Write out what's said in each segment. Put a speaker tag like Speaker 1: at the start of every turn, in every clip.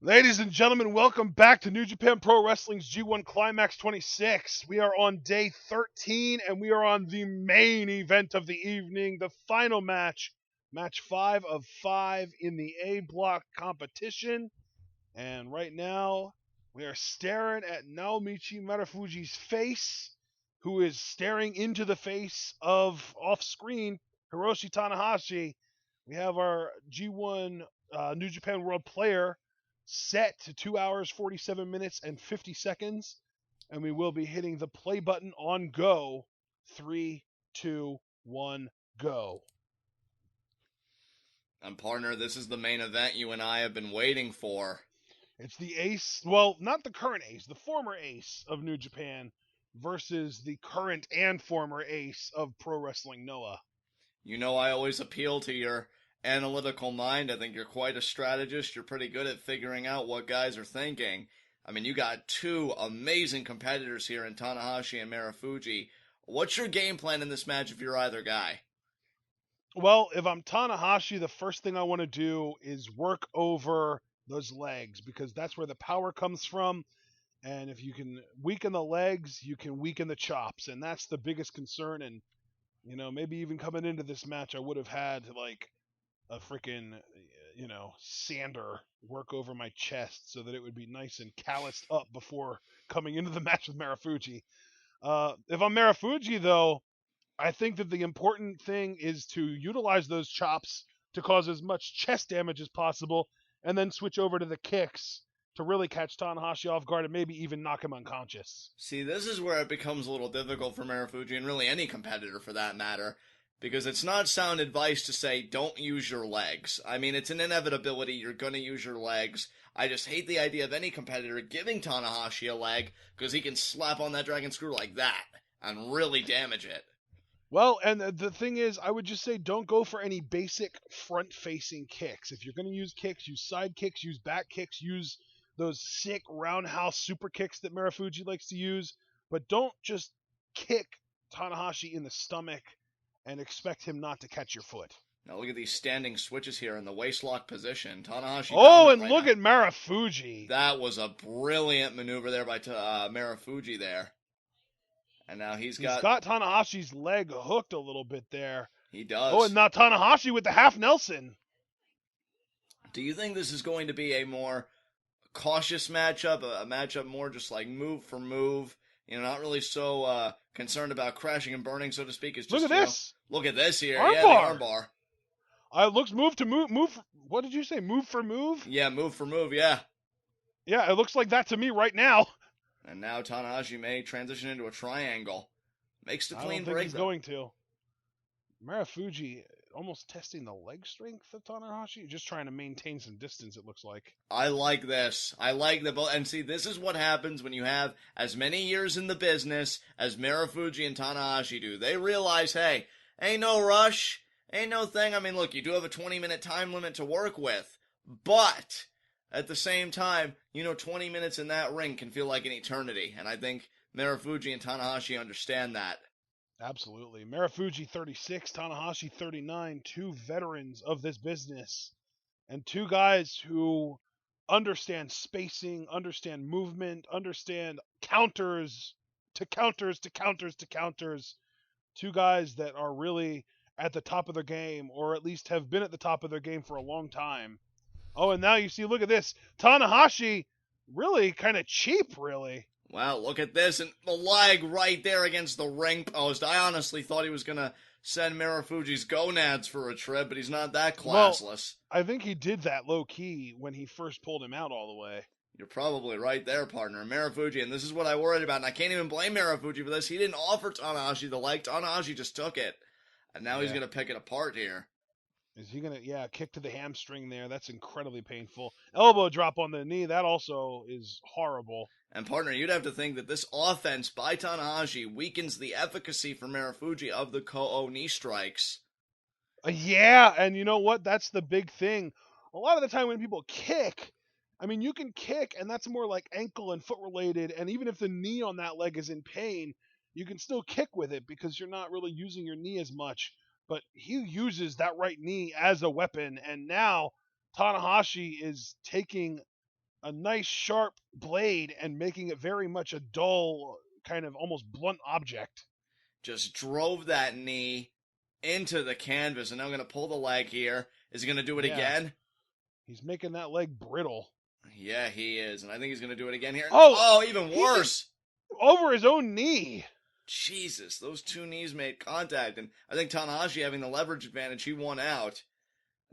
Speaker 1: Ladies and gentlemen, welcome back to New Japan Pro Wrestling's G1 Climax 26. We are on day 13, and we are on the main event of the evening, the final match, match 5 of 5 in the A block competition. And right now, we are staring at Naomichi Marufuji's face, who is staring into the face of, off screen, Hiroshi Tanahashi. We have our G1 New Japan World Player set to 2 hours, 47 minutes, and 50 seconds. And we will be hitting the play button on go. 3, 2, 1, go.
Speaker 2: And partner, this is the main event you and I have been waiting for.
Speaker 1: It's the ace, well, not the current ace, the former ace of New Japan versus the current and former ace of Pro Wrestling Noah.
Speaker 2: You know I always appeal to your analytical mind. I think you're quite a strategist. You're pretty good at figuring out what guys are thinking. I mean, you got two amazing competitors here in Tanahashi and Marufuji. What's your game plan in this match if you're either guy?
Speaker 1: Well, if I'm Tanahashi, the first thing I want to do is work over those legs because that's where the power comes from. And if you can weaken the legs, you can weaken the chops. And that's the biggest concern. And, maybe even coming into this match, I would have had like a freaking, sander work over my chest so that it would be nice and calloused up before coming into the match with Marufuji. If I'm Marufuji, though, I think that the important thing is to utilize those chops to cause as much chest damage as possible, and then switch over to the kicks to really catch Tanahashi off guard and maybe even knock him unconscious.
Speaker 2: See, this is where it becomes a little difficult for Marufuji and really any competitor for that matter, because it's not sound advice to say don't use your legs. I mean, it's an inevitability. You're going to use your legs. I just hate the idea of any competitor giving Tanahashi a leg because he can slap on that dragon screw like that and really damage it.
Speaker 1: Well, and the thing is, I would just say don't go for any basic front-facing kicks. If you're going to use kicks, use side kicks, use back kicks, use those sick roundhouse super kicks that Marufuji likes to use, but don't just kick Tanahashi in the stomach and expect him not to catch your foot.
Speaker 2: Now look at these standing switches here in the waistlock position. Tanahashi
Speaker 1: Oh,
Speaker 2: dominant
Speaker 1: and
Speaker 2: right
Speaker 1: look
Speaker 2: now.
Speaker 1: at Marufuji.
Speaker 2: That was a brilliant maneuver there by Marufuji there. And now
Speaker 1: He's got Tanahashi's leg hooked a little bit there.
Speaker 2: He does.
Speaker 1: Oh, and now Tanahashi with the half Nelson.
Speaker 2: Do you think this is going to be a more cautious matchup, a matchup more just like move for move? Not really so concerned about crashing and burning, so to speak. It's just
Speaker 1: Look at this.
Speaker 2: Look at this here.
Speaker 1: Armbar.
Speaker 2: Yeah, the armbar.
Speaker 1: It looks move to move. What did you say? Move for move?
Speaker 2: Yeah, move for move. Yeah.
Speaker 1: Yeah, it looks like that to me right now.
Speaker 2: And now Tanahashi may transition into a triangle. Makes the
Speaker 1: I
Speaker 2: clean
Speaker 1: don't think
Speaker 2: break.
Speaker 1: he's going to. Marufuji almost testing the leg strength of Tanahashi, just trying to maintain some distance. It looks like.
Speaker 2: I like this. I like the both. And see, this is what happens when you have as many years in the business as Marufuji and Tanahashi do. They realize, hey, ain't no rush, ain't no thing. I mean, look, you do have a 20-minute time limit to work with, but at the same time, 20 minutes in that ring can feel like an eternity. And I think Marufuji and Tanahashi understand that.
Speaker 1: Absolutely. Marufuji 36, Tanahashi 39, two veterans of this business, and two guys who understand spacing, understand movement, understand counters to counters to counters to counters. Two guys that are really at the top of their game, or at least have been at the top of their game for a long time. Oh, and now you see, look at this. Tanahashi really kind of cheap, really.
Speaker 2: Well, look at this, and the leg right there against the ring post. I honestly thought he was going to send Marufuji's gonads for a trip, but he's not that classless.
Speaker 1: Well, I think he did that low-key when he first pulled him out all the way.
Speaker 2: You're probably right there, partner. Marufuji, and this is what I worried about, and I can't even blame Marufuji for this. He didn't offer Tanahashi the leg. Tanahashi just took it, and now he's going to pick it apart here.
Speaker 1: Is he going to, kick to the hamstring there. That's incredibly painful. Elbow drop on the knee. That also is horrible.
Speaker 2: And partner, you'd have to think that this offense by Tanahashi weakens the efficacy for Marufuji of the Ko-O knee strikes.
Speaker 1: Yeah, and you know what? That's the big thing. A lot of the time when people kick, I mean, you can kick, and that's more like ankle and foot related, and even if the knee on that leg is in pain, you can still kick with it because you're not really using your knee as much. But he uses that right knee as a weapon, and now Tanahashi is taking a nice sharp blade and making it very much a dull, kind of almost blunt object.
Speaker 2: Just drove that knee into the canvas, and now I'm going to pull the leg here. Is he going to do it
Speaker 1: Yeah,
Speaker 2: again?
Speaker 1: he's making that leg brittle.
Speaker 2: Yeah, he is, and I think he's going to do it again here.
Speaker 1: Oh,
Speaker 2: Oh, even
Speaker 1: he did
Speaker 2: worse.
Speaker 1: over his own knee.
Speaker 2: Jesus, those two knees made contact, and I think Tanahashi having the leverage advantage, he won out.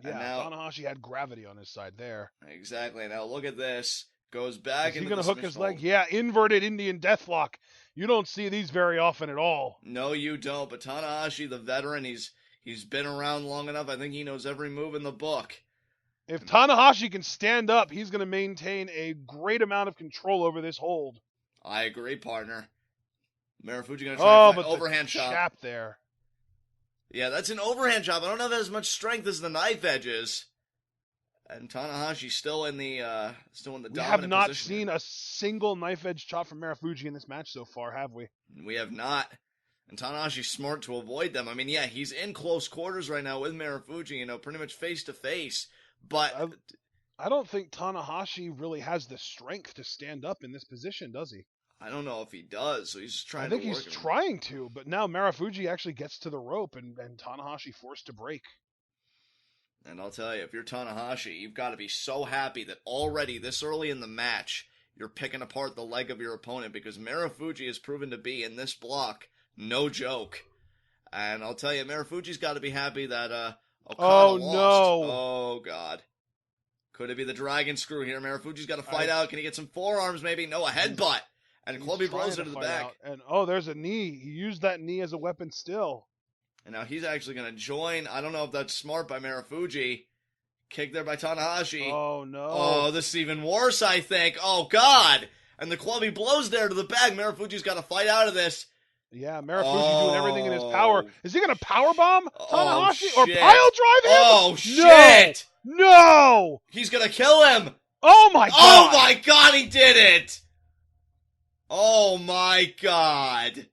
Speaker 2: And
Speaker 1: Yeah,
Speaker 2: now,
Speaker 1: Tanahashi had gravity on his side there.
Speaker 2: exactly, now look at this. Goes back
Speaker 1: Is he
Speaker 2: into
Speaker 1: going
Speaker 2: the
Speaker 1: to hook
Speaker 2: submission
Speaker 1: his leg?
Speaker 2: hold.
Speaker 1: Yeah, inverted Indian deathlock. You don't see these very often at all.
Speaker 2: No, you don't, but Tanahashi, the veteran, he's been around long enough. I think he knows every move in the book.
Speaker 1: If Tanahashi can stand up, he's going to maintain a great amount of control over this hold.
Speaker 2: I agree, partner. Marufuji going to try and
Speaker 1: Oh,
Speaker 2: find
Speaker 1: but the
Speaker 2: overhand chop.
Speaker 1: chap there.
Speaker 2: Yeah, that's an overhand chop. I don't know if it has as much strength as the knife edges. And Tanahashi's still in the dominant
Speaker 1: We have not
Speaker 2: position
Speaker 1: seen a single knife edge chop from Marufuji in this match so far, have we?
Speaker 2: We have not. And Tanahashi's smart to avoid them. I mean, yeah, he's in close quarters right now with Marufuji, pretty much face to face. But
Speaker 1: I don't think Tanahashi really has the strength to stand up in this position, does he?
Speaker 2: I don't know if he does, so he's just trying
Speaker 1: I think
Speaker 2: to work
Speaker 1: he's
Speaker 2: him.
Speaker 1: trying to, but now Marufuji actually gets to the rope and Tanahashi forced to break.
Speaker 2: And I'll tell you, if you're Tanahashi, you've got to be so happy that already this early in the match, you're picking apart the leg of your opponent because Marufuji has proven to be in this block no joke. And I'll tell you, Marufuji's got to be happy that Okada lost.
Speaker 1: No.
Speaker 2: Oh, God. Could it be the dragon screw here? Marufuji's got to fight out. Can he get some forearms maybe? No, a headbutt. And Clubby blows into the back.
Speaker 1: Out. And there's a knee. He used that knee as a weapon still.
Speaker 2: And now he's actually going to join. I don't know if that's smart by Marufuji. Kick there by Tanahashi.
Speaker 1: Oh, no.
Speaker 2: Oh, this is even worse, I think. Oh, God. And the Clubby blows there to the back. Marufuji's got to fight out of this.
Speaker 1: Yeah, Marufuji doing everything in his power. Is he going to powerbomb Tanahashi
Speaker 2: or
Speaker 1: pile drive him?
Speaker 2: Oh, shit.
Speaker 1: No.
Speaker 2: He's going to kill him.
Speaker 1: Oh, my God.
Speaker 2: Oh, my God, he did it. Oh, my God.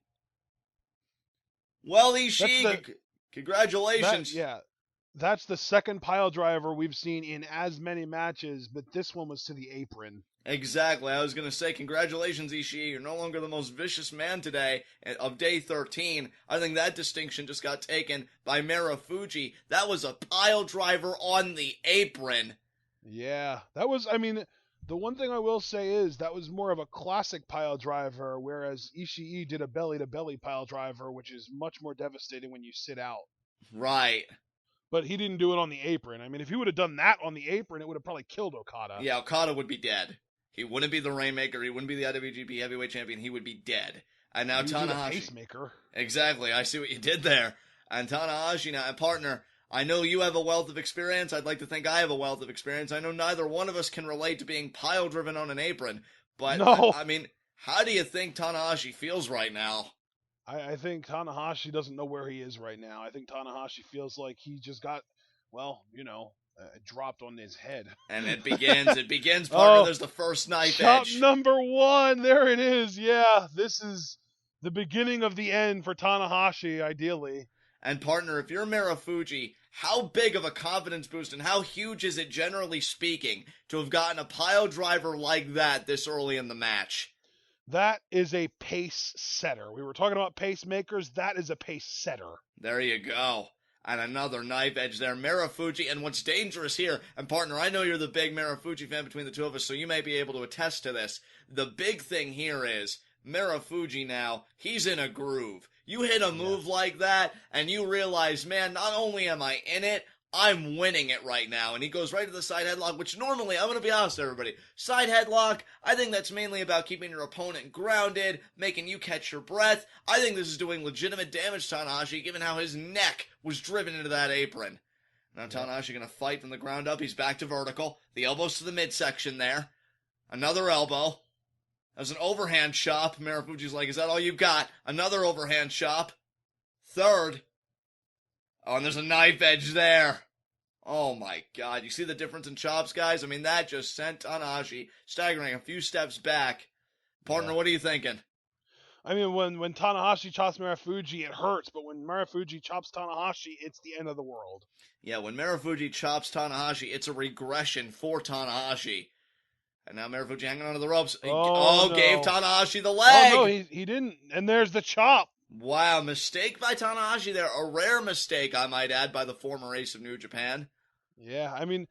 Speaker 2: Well, Ishii, congratulations.
Speaker 1: That's the second pile driver we've seen in as many matches, but this one was to the apron.
Speaker 2: Exactly. I was going to say, congratulations, Ishii. You're no longer the most vicious man today of day 13. I think that distinction just got taken by Marufuji. That was a pile driver on the apron.
Speaker 1: Yeah, that was, the one thing I will say is that was more of a classic pile driver, whereas Ishii did a belly-to-belly pile driver, which is much more devastating when you sit out.
Speaker 2: Right.
Speaker 1: But he didn't do it on the apron. If he would have done that on the apron, it would have probably killed Okada.
Speaker 2: Yeah, Okada would be dead. He wouldn't be the Rainmaker. He wouldn't be the IWGP Heavyweight Champion. He would be dead. And now Tanahashi.
Speaker 1: The pacemaker.
Speaker 2: Exactly. I see what you did there. And Tanahashi now, partner, I know you have a wealth of experience. I'd like to think I have a wealth of experience. I know neither one of us can relate to being pile driven on an apron. But,
Speaker 1: no.
Speaker 2: How do you think Tanahashi feels right now?
Speaker 1: I think Tanahashi doesn't know where he is right now. I think Tanahashi feels like he just got, dropped on his head.
Speaker 2: And it begins, partner. There's the first knife edge.
Speaker 1: Shot number 1. There it is. Yeah, this is the beginning of the end for Tanahashi, ideally.
Speaker 2: And partner, if you're Marufuji, how big of a confidence boost and how huge is it, generally speaking, to have gotten a pile driver like that this early in the match?
Speaker 1: That is a pace setter. We were talking about pacemakers. That is a pace setter.
Speaker 2: There you go. And another knife edge there. Marufuji, and what's dangerous here, and partner, I know you're the big Marufuji fan between the two of us, so you may be able to attest to this. The big thing here is, Marufuji now, he's in a groove. You hit a move like that, and you realize, man, not only am I in it, I'm winning it right now. And he goes right to the side headlock, which normally, I'm going to be honest, everybody, side headlock, I think that's mainly about keeping your opponent grounded, making you catch your breath. I think this is doing legitimate damage to Tanahashi, given how his neck was driven into that apron. Now Tanahashi going to fight from the ground up. He's back to vertical. The elbows to the midsection there. Another elbow. There's an overhand chop. Marufuji's like, is that all you got? Another overhand chop. Third. Oh, and there's a knife edge there. Oh my God. You see the difference in chops, guys? That just sent Tanahashi staggering a few steps back. Partner, what are you thinking?
Speaker 1: When Tanahashi chops Marufuji, it hurts. But when Marufuji chops Tanahashi, it's the end of the world.
Speaker 2: Yeah, when Marufuji chops Tanahashi, it's a regression for Tanahashi. And now Marufuji hanging onto the ropes.
Speaker 1: Oh
Speaker 2: Gave
Speaker 1: no.
Speaker 2: Tanahashi the
Speaker 1: Oh no,
Speaker 2: leg.
Speaker 1: he didn't. And there's the chop.
Speaker 2: Wow, mistake by Tanahashi there. A rare mistake, I might add, by the former ace of New Japan.
Speaker 1: Yeah, I mean,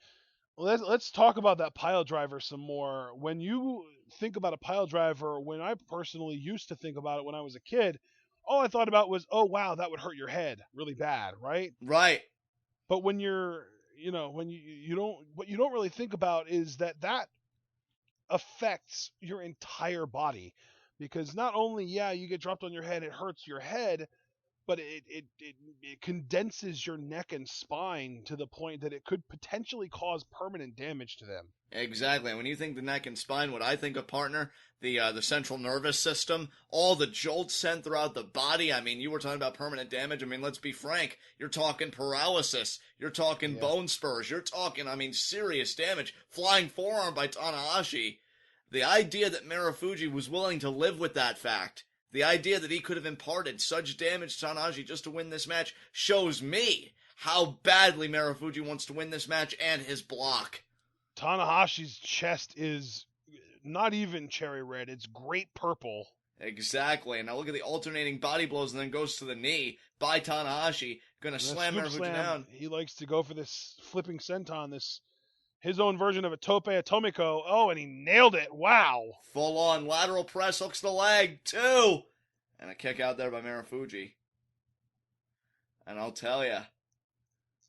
Speaker 1: let's talk about that pile driver some more. When you think about a pile driver, when I personally used to think about it when I was a kid, all I thought about was, oh wow, that would hurt your head really bad, right?
Speaker 2: Right.
Speaker 1: But when you're, when you don't, what you don't really think about is that affects your entire body, because not only, yeah, you get dropped on your head, it hurts your head, but it condenses your neck and spine to the point that it could potentially cause permanent damage to them.
Speaker 2: Exactly. And when you think the neck and spine, what I think of, partner, the central nervous system, all the jolts sent throughout the body. I mean, you were talking about permanent damage. I mean, let's be frank. You're talking paralysis. You're talking
Speaker 1: Yeah.
Speaker 2: bone spurs. You're talking, I mean, serious damage. Flying forearm by Tanahashi. The idea that Marufuji was willing to live with that fact, the idea that he could have imparted such damage to Tanahashi just to win this match, shows me how badly Marufuji wants to win this match and his block.
Speaker 1: Tanahashi's chest is not even cherry red, it's great purple.
Speaker 2: Exactly. And now look at the alternating body blows and then goes to the knee by Tanahashi. Gonna slam Marufuji down.
Speaker 1: He likes to go for this flipping senton, this his own version of a tope atomiko. Oh, and he nailed it. Wow.
Speaker 2: Full on lateral press, hooks the leg. 2. And a kick out there by Marufuji. And I'll tell ya,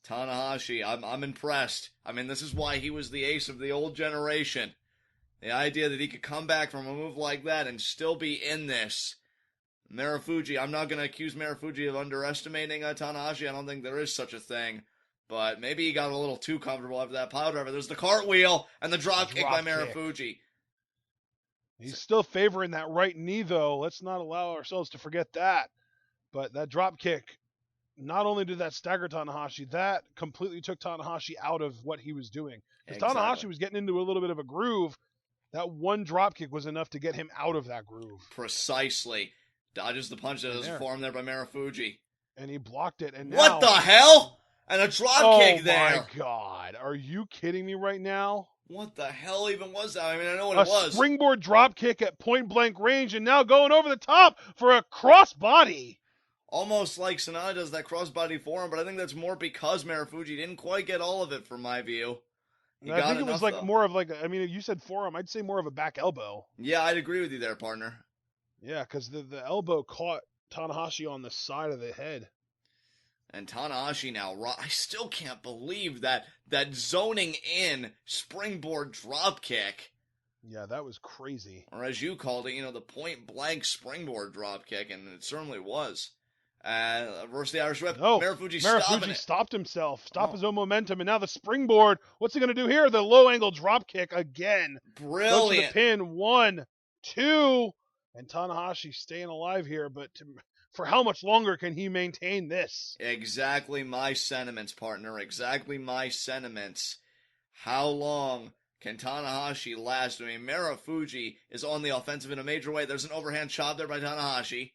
Speaker 2: Tanahashi, I'm impressed. I mean, this is why he was the ace of the old generation. The idea that he could come back from a move like that and still be in this. Marufuji, I'm not going to accuse Marufuji of underestimating Tanahashi. I don't think there is such a thing. But maybe he got a little too comfortable after that pile driver. There's the cartwheel and the drop kick by Marufuji.
Speaker 1: He's still favoring that right knee, though. Let's not allow ourselves to forget that. But that drop kick, not only did that stagger Tanahashi, that completely took Tanahashi out of what he was doing. Because Tanahashi was getting into a little bit of a groove. That one drop kick was enough to get him out of that groove.
Speaker 2: Precisely. Dodges the punch that was formed there by Marufuji.
Speaker 1: And he blocked it. And now,
Speaker 2: what the hell? And a drop kick there.
Speaker 1: Oh my God. Are you kidding me right now?
Speaker 2: What the hell even was that? I mean, I know what it was.
Speaker 1: A springboard drop kick at point blank range, and now going over the top for a crossbody.
Speaker 2: Almost like Sanada does that crossbody form, but I think that's more because Marufuji didn't quite get all of it from my view.
Speaker 1: I think it was like more of like, I mean, you said forearm, I'd say more of a back elbow.
Speaker 2: Yeah, I'd agree with you there, partner.
Speaker 1: Yeah, because the elbow caught Tanahashi on the side of the head.
Speaker 2: And Tanahashi now, I still can't believe that zoning in springboard drop kick.
Speaker 1: Yeah, that was crazy.
Speaker 2: Or as you called it, the point blank springboard drop kick, and it certainly was. Versus the Irish whip.
Speaker 1: No,
Speaker 2: Marufuji
Speaker 1: stopped himself, stopped his own momentum, and now the springboard. What's he going to do here? The low angle drop kick again.
Speaker 2: Brilliant.
Speaker 1: Goes to the pin. 1, 2, and Tanahashi staying alive here, but for how much longer can he maintain this?
Speaker 2: Exactly my sentiments, partner. Exactly my sentiments. How long can Tanahashi last? I mean, Marufuji is on the offensive in a major way. There's an overhand chop there by Tanahashi.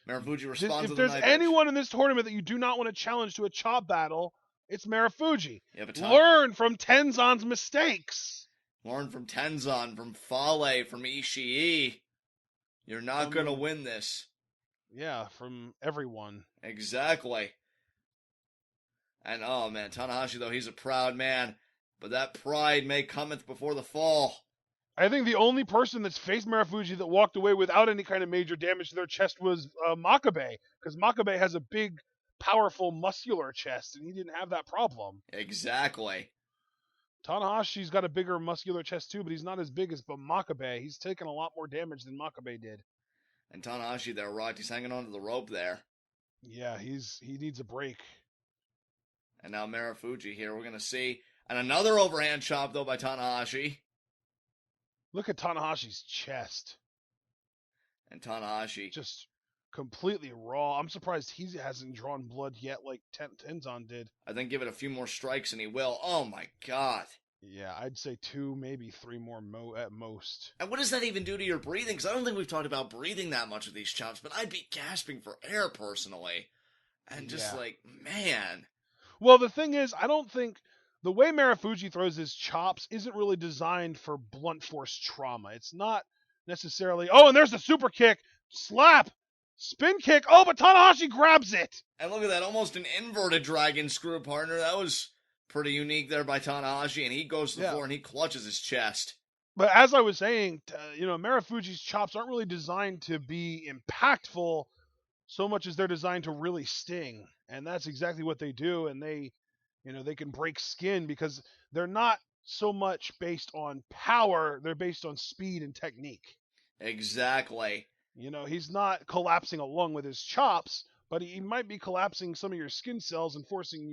Speaker 2: Marufuji responds
Speaker 1: If
Speaker 2: with a
Speaker 1: there's anyone in this tournament that you do not want to challenge to a chop battle, it's Marufuji.
Speaker 2: Yeah, but
Speaker 1: learn from Tenzan's mistakes.
Speaker 2: Learn from Tenzan, from Fale, from Ishii. You're not going to win this.
Speaker 1: Yeah, from everyone.
Speaker 2: Exactly. And, oh, man, Tanahashi, though, he's a proud man. But that pride may cometh before the fall.
Speaker 1: I think the only person that's faced Marufuji that walked away without any kind of major damage to their chest was Makabe. Because Makabe has a big, powerful, muscular chest, and he didn't have that problem.
Speaker 2: Exactly.
Speaker 1: Tanahashi's got a bigger muscular chest too, but he's not as big as Makabe. He's taken a lot more damage than Makabe did.
Speaker 2: And Tanahashi there, Rod, he's hanging onto the rope there.
Speaker 1: Yeah, he needs a break.
Speaker 2: And now Marufuji here, we're going to see. And another overhand chop, though, by Tanahashi.
Speaker 1: Look at Tanahashi's chest.
Speaker 2: And Tanahashi
Speaker 1: just completely raw. I'm surprised he hasn't drawn blood yet like Tenzan did.
Speaker 2: I think give it a few more strikes and he will. Oh, my God.
Speaker 1: Yeah, I'd say 2, maybe 3 more at most.
Speaker 2: And what does that even do to your breathing? Because I don't think we've talked about breathing that much with these chops, but I'd be gasping for air personally. And just man.
Speaker 1: Well, the thing is, I don't think the way Marufuji throws his chops isn't really designed for blunt force trauma. It's not necessarily, oh, and there's the super kick, slap, spin kick. Oh, but Tanahashi grabs it.
Speaker 2: And look at that, almost an inverted dragon screw, partner. That was pretty unique there by Tanahashi, and he goes to the floor and he clutches his chest.
Speaker 1: But as I was saying, Marufuji's chops aren't really designed to be impactful so much as they're designed to really sting. And that's exactly what they do. And they can break skin because they're not so much based on power. They're based on speed and technique.
Speaker 2: Exactly.
Speaker 1: He's not collapsing a lung with his chops, but he might be collapsing some of your skin cells and forcing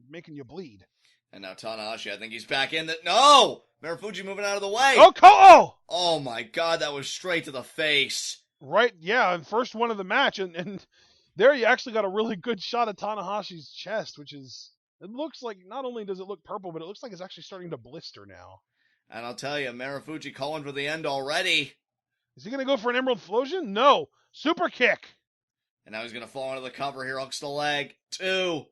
Speaker 1: making you bleed.
Speaker 2: And now Tanahashi, I think he's back in that. No! Marufuji moving out of the way.
Speaker 1: Oh, Ko!
Speaker 2: Oh my god, that was straight to the face.
Speaker 1: Right, yeah, and first one of the match, and there you actually got a really good shot of Tanahashi's chest, which is, it looks like, not only does it look purple, but it looks like it's actually starting to blister now.
Speaker 2: And I'll tell you, Marufuji calling for the end already.
Speaker 1: Is he going to go for an Emerald Flosion? No. Super kick.
Speaker 2: And now he's going to fall into the cover here, hooks the leg. 2.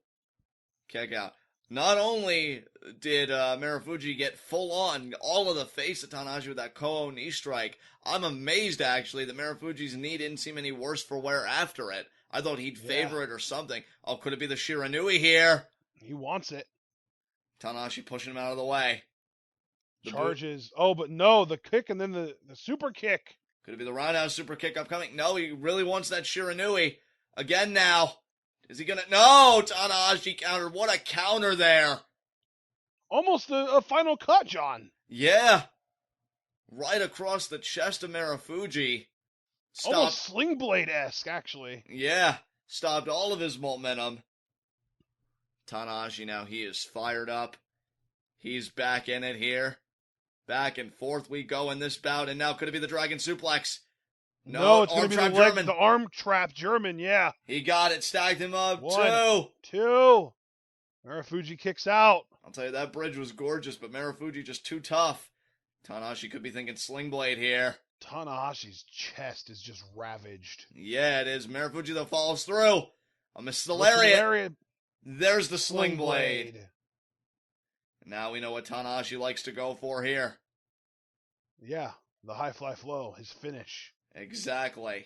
Speaker 2: Kick out. Not only did Marufuji get full on all of the face of Tanahashi with that Ko knee strike, I'm amazed actually that Marufuji's knee didn't seem any worse for wear after it. I thought he'd favor it or something. Oh, could it be the Shiranui here?
Speaker 1: He wants it.
Speaker 2: Tanahashi pushing him out of the way.
Speaker 1: Charges. Oh, but no, the kick and then the super kick.
Speaker 2: Could it be the roundhouse super kick upcoming? No, he really wants that Shiranui. Again now. Is he gonna? No! Tanahashi countered. What a counter there.
Speaker 1: Almost a final cut, John.
Speaker 2: Yeah. Right across the chest of Marufuji.
Speaker 1: Almost Sling Blade-esque, actually.
Speaker 2: Yeah. Stopped all of his momentum. Tanahashi now, he is fired up. He's back in it here. Back and forth we go in this bout. And now could it be the Dragon Suplex?
Speaker 1: No, it's going to be the arm trap German, yeah.
Speaker 2: He got it, stacked him up.
Speaker 1: 1, 2. Marufuji kicks out.
Speaker 2: I'll tell you, that bridge was gorgeous, but Marufuji just too tough. Tanahashi could be thinking Sling Blade here.
Speaker 1: Tanahashi's chest is just ravaged.
Speaker 2: Yeah, it is. Marufuji, though, follows through. I missed the lariat. There's the Sling Blade. Now we know what Tanahashi likes to go for here.
Speaker 1: Yeah, the high fly flow, his finish.
Speaker 2: Exactly.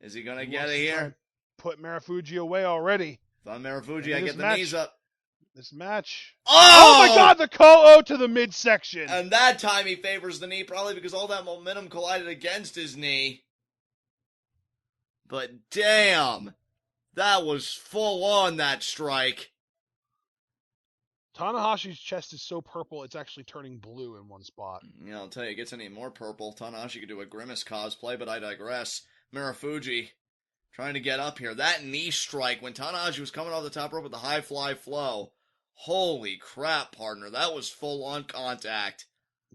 Speaker 2: Is he going to get it here?
Speaker 1: Put Marufuji away already.
Speaker 2: If I'm Marufuji, I get the knees up.
Speaker 1: This match.
Speaker 2: Oh
Speaker 1: my god, the Ko to the midsection.
Speaker 2: And that time he favors the knee, probably because all that momentum collided against his knee. But damn, that was full on, that strike.
Speaker 1: Tanahashi's chest is so purple, it's actually turning blue in one spot.
Speaker 2: Yeah, I'll tell you, it gets any more purple. Tanahashi could do a Grimace cosplay, but I digress. Marufuji trying to get up here. That knee strike when Tanahashi was coming off the top rope with the high fly flow. Holy crap, partner. That was full on contact.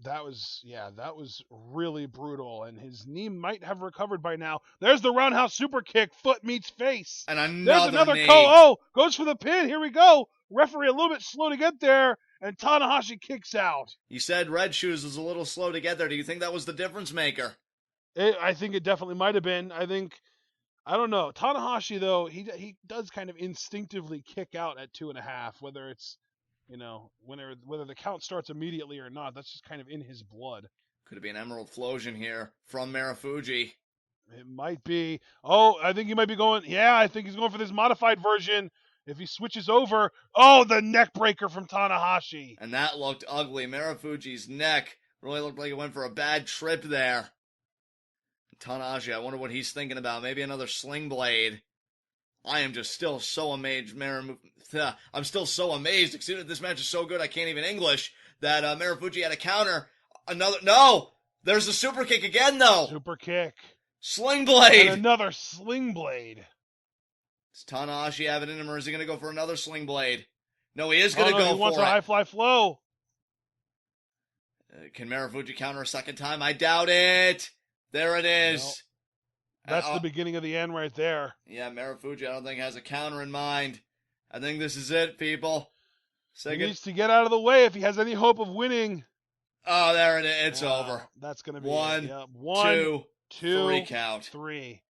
Speaker 1: That was really brutal, and his knee might have recovered by now. There's the roundhouse super kick, foot meets face.
Speaker 2: And
Speaker 1: there's another
Speaker 2: knee.
Speaker 1: Ko goes for the pin. Here we go. Referee a little bit slow to get there, and Tanahashi kicks out.
Speaker 2: You said Red Shoes was a little slow to get there. Do you think that was the difference maker?
Speaker 1: I think it definitely might have been. I don't know. Tanahashi, though, he does kind of instinctively kick out at 2.5, whether it's, whether the count starts immediately or not. That's just kind of in his blood.
Speaker 2: Could it be an Emerald Flosion here from Marufuji?
Speaker 1: It might be. Oh, I think he might be going. Yeah, I think he's going for this modified version. If he switches over, the neck breaker from Tanahashi.
Speaker 2: And that looked ugly. Marufuji's neck really looked like it went for a bad trip there. Tanahashi, I wonder what he's thinking about. Maybe another Sling Blade. I am just still so amazed. I'm still so amazed. Excuse me, this match is so good I can't even English. That Marufuji had a counter. No! There's the super kick again, though.
Speaker 1: Super kick.
Speaker 2: Sling Blade.
Speaker 1: And another Sling Blade.
Speaker 2: Does Tanahashi have it in him, or is he going to go for another Sling Blade? No, he is going to go for it.
Speaker 1: He wants a high fly flow.
Speaker 2: Can Marufuji counter a second time? I doubt it. There it is.
Speaker 1: Nope. That's the beginning of the end right there.
Speaker 2: Yeah, Marufuji, I don't think has a counter in mind. I think this is it, people.
Speaker 1: He needs to get out of the way if he has any hope of winning.
Speaker 2: Oh, there it is. It's over.
Speaker 1: That's going to be
Speaker 2: one,
Speaker 1: it. One, two,
Speaker 2: 3 count.
Speaker 1: 3.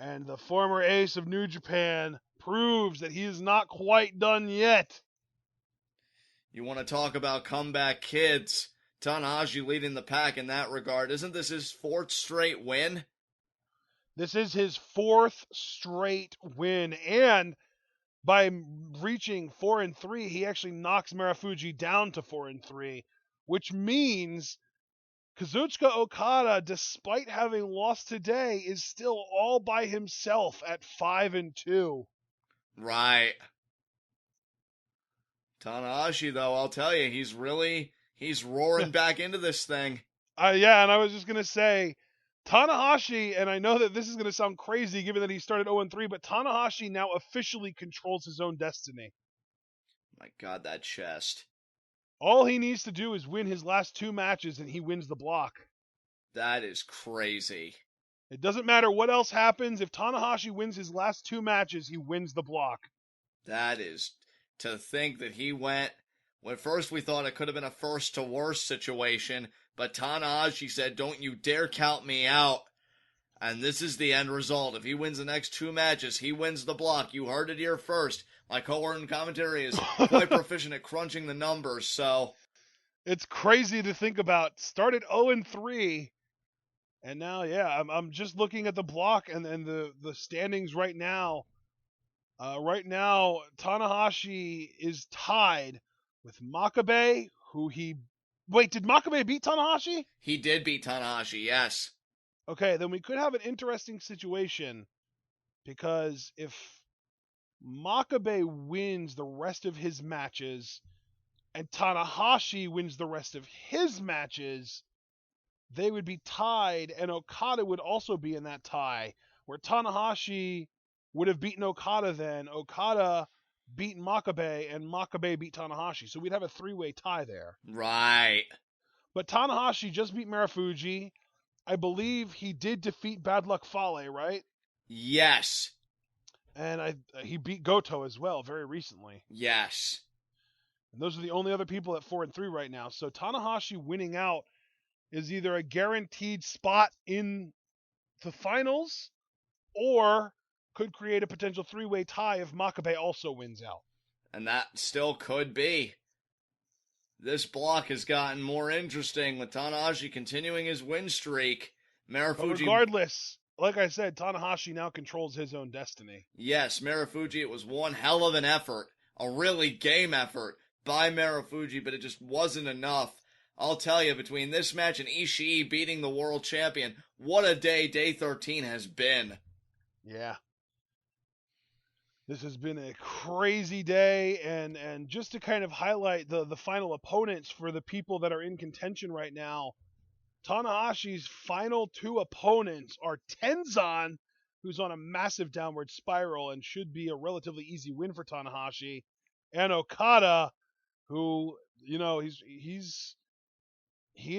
Speaker 1: And the former ace of New Japan proves that he is not quite done yet.
Speaker 2: You want to talk about comeback kids? Tanahashi leading the pack in that regard. Isn't this his fourth straight win?
Speaker 1: This is his fourth straight win, and by reaching 4-3, he actually knocks Marufuji down to 4-3, which means Kazuchika Okada, despite having lost today, is still all by himself at 5-2.
Speaker 2: Right. Tanahashi, though, I'll tell you, he's roaring back into this thing.
Speaker 1: Yeah, and I was just gonna say, Tanahashi, and I know that this is gonna sound crazy given that he started 0-3, but Tanahashi now officially controls his own destiny.
Speaker 2: My God, that chest.
Speaker 1: All he needs to do is win his last two matches, and he wins the block.
Speaker 2: That is crazy.
Speaker 1: It doesn't matter what else happens. If Tanahashi wins his last two matches, he wins the block.
Speaker 2: That is to think that he went. When first we thought it could have been a first to worst situation, but Tanahashi said, "Don't you dare count me out." And this is the end result. If he wins the next two matches, he wins the block. You heard it here first. My cohort in commentary is quite proficient at crunching the numbers, so
Speaker 1: It's crazy to think about. Started 0-3, and now, yeah, I'm just looking at the block and the standings right now. Right now, Tanahashi is tied with Makabe, who he. Wait, did Makabe beat Tanahashi?
Speaker 2: he did beat Tanahashi, yes.
Speaker 1: Okay, then we could have an interesting situation because if Makabe wins the rest of his matches and Tanahashi wins the rest of his matches, they would be tied, and Okada would also be in that tie, where Tanahashi would have beaten Okada then. Okada beat Makabe, and Makabe beat Tanahashi. So we'd have a three-way tie there.
Speaker 2: Right.
Speaker 1: But Tanahashi just beat Marufuji. I believe he did defeat Bad Luck Fale, right?
Speaker 2: Yes.
Speaker 1: And he beat Goto as well very recently.
Speaker 2: Yes.
Speaker 1: And those are the only other people at 4-3 right now. So Tanahashi winning out is either a guaranteed spot in the finals or could create a potential three-way tie if Makabe also wins out.
Speaker 2: And that still could be. This block has gotten more interesting with Tanahashi continuing his win streak.
Speaker 1: But
Speaker 2: Marufuji,
Speaker 1: regardless, like I said, Tanahashi now controls his own destiny.
Speaker 2: yes, Marufuji, it was one hell of an effort, a really game effort by Marufuji, but it just wasn't enough. I'll tell you, between this match and Ishii beating the world champion, what a day 13 has been.
Speaker 1: Yeah. This has been a crazy day, and just to kind of highlight the final opponents for the people that are in contention right now, Tanahashi's final two opponents are Tenzan, who's on a massive downward spiral and should be a relatively easy win for Tanahashi, and Okada, who, he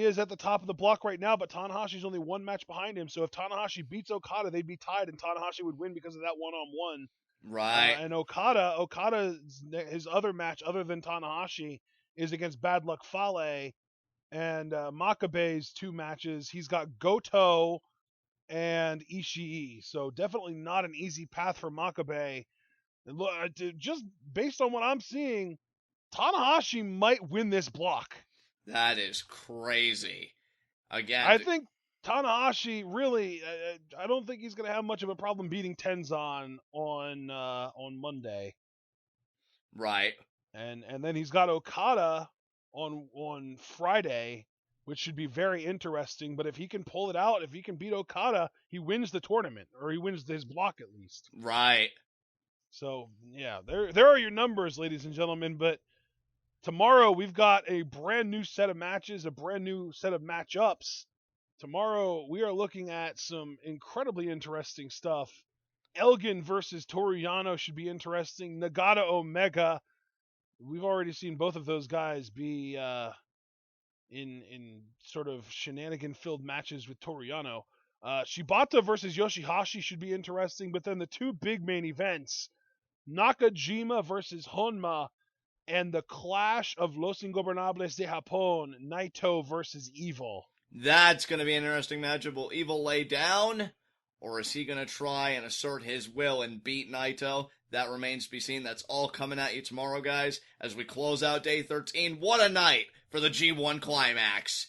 Speaker 1: is at the top of the block right now, but Tanahashi's only one match behind him. So if Tanahashi beats Okada, they'd be tied, and Tanahashi would win because of that one-on-one.
Speaker 2: Right.
Speaker 1: And his other match other than Tanahashi is against Bad Luck Fale, and Makabe's two matches. He's got Goto and Ishii, so definitely not an easy path for Makabe. Just based on what I'm seeing, Tanahashi might win this block.
Speaker 2: That is crazy. Again,
Speaker 1: I think Tanahashi really. I don't think he's going to have much of a problem beating Tenzan on Monday.
Speaker 2: right.
Speaker 1: And then he's got Okada on Friday, which should be very interesting. But if he can pull it out, if he can beat Okada, he wins the tournament, or he wins his block at least.
Speaker 2: Right.
Speaker 1: So yeah, there are your numbers, ladies and gentlemen. But tomorrow we've got a brand new set of matches, a brand new set of matchups. Tomorrow we are looking at some incredibly interesting stuff. Elgin versus Toru Yano should be interesting. Nagata Omega. We've already seen both of those guys be in sort of shenanigan-filled matches with Toru Yano. Shibata versus Yoshihashi should be interesting, but then the two big main events, Nakajima versus Honma, and the clash of Los Ingobernables de Japón, Naito versus Evil.
Speaker 2: That's going to be an interesting matchup. Will Evil lay down, Or is he going to try and assert his will and beat Naito? That remains to be seen. That's all coming at you tomorrow, guys, as we close out day 13. What a night for the G1 Climax.